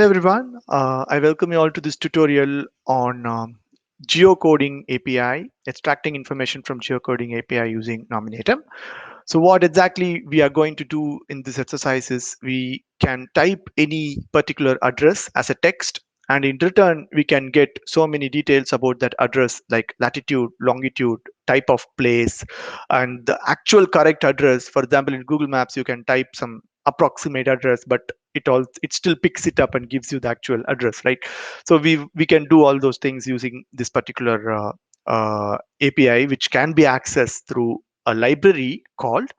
everyone. I welcome you all to this tutorial on geocoding API, extracting information from geocoding API using Nominatim. So what exactly we are going to do in this exercise is we can type any particular address as a text, and in return we can get so many details about that address, like latitude, longitude, type of place, and the actual correct address. For example, in Google Maps you can type some approximate address, but it still picks it up and gives you the actual address, right? So we can do all those things using this particular API, which can be accessed through a library called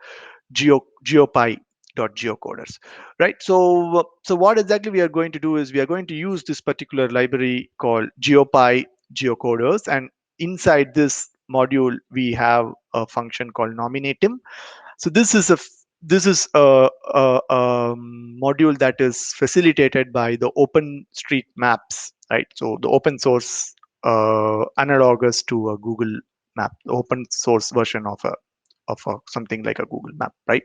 geopy geocoders, right? So what exactly we are going to do is we are going to use this particular library called geopy geocoders, and inside this module we have a function called nominatim. So this is a module that is facilitated by the OpenStreetMaps, right? So the open source analogous to a Google Map, the open source version of something like a Google Map, right?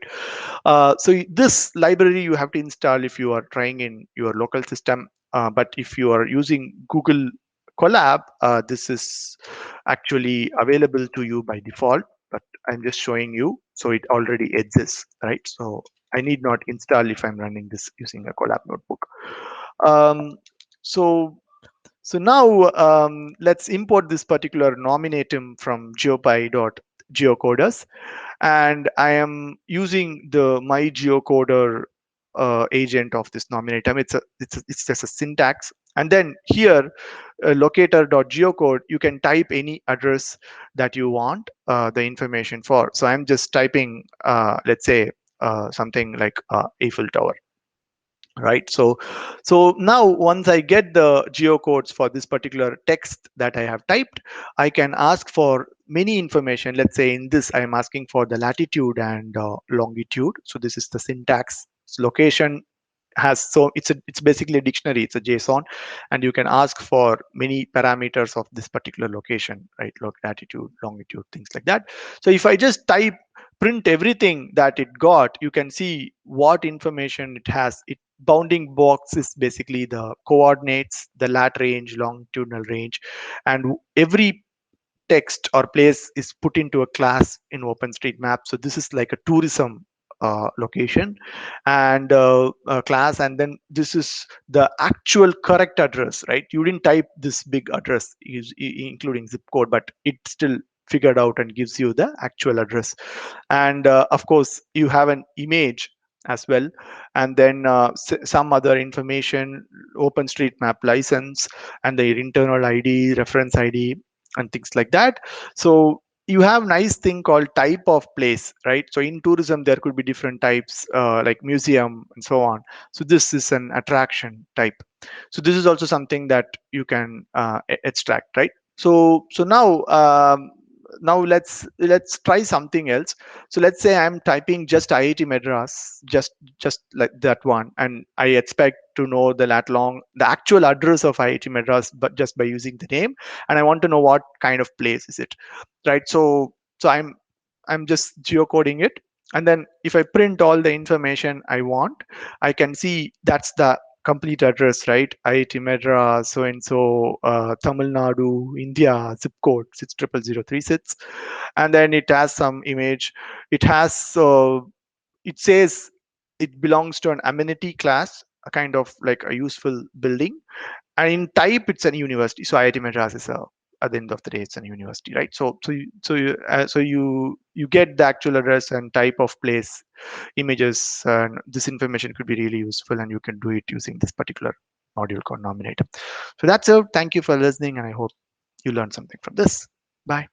So this library you have to install if you are trying in your local system. But if you are using Google Colab, this is actually available to you by default. But I'm just showing you, so it already exists, right? So I need not install if I'm running this using a Colab notebook. Um, so so now let's import this particular nominatim from geopy.geocoders, and I am using the my geocoder agent of this nominatim. It's just a syntax, and then here locator.geocode, you can type any address that you want the information for. So I'm just typing let's say something like Eiffel Tower, right? So now once I get the geocodes for this particular text that I have typed, I can ask for many information. Let's say in this I am asking for the latitude and longitude. So this is the syntax. Location has, so it's basically a dictionary, it's a JSON, and you can ask for many parameters of this particular location, right? Latitude, longitude, things like that. So if I just type print everything that it got, you can see what information it has. It bounding box is basically the coordinates, the lat range, longitudinal range, and every text or place is put into a class in OpenStreetMap. So this is like a tourism location and class, and then this is the actual correct address, right? You didn't type this big address including zip code, but it still figured out and gives you the actual address. And of course you have an image as well, and then some other information, OpenStreetMap license, and the internal ID, reference ID, and things like that. So you have nice thing called type of place, right? So in tourism there could be different types like museum and so on. So this is an attraction type. So this is also something that you can extract, right? So now let's try something else. So let's say I'm typing just IIT Madras, just like that one, and I expect to know the the actual address of IIT Madras, but just by using the name, and I want to know what kind of place is it, right? So I'm just geocoding it, and then if I print all the information I want, I can see that's the complete address, right? IIT Madras, so and so, Tamil Nadu, India, zip code 60036, and then it has some image. It has it says it belongs to an amenity class, a kind of like a useful building, and in type it's a university. So IIT Madras is a, at the end of the day, it's a university, right? So you get the actual address and type of place, images, and this information could be really useful, and you can do it using this particular module called Nominatim. So that's it. Thank you for listening, and I hope you learned something from this. Bye.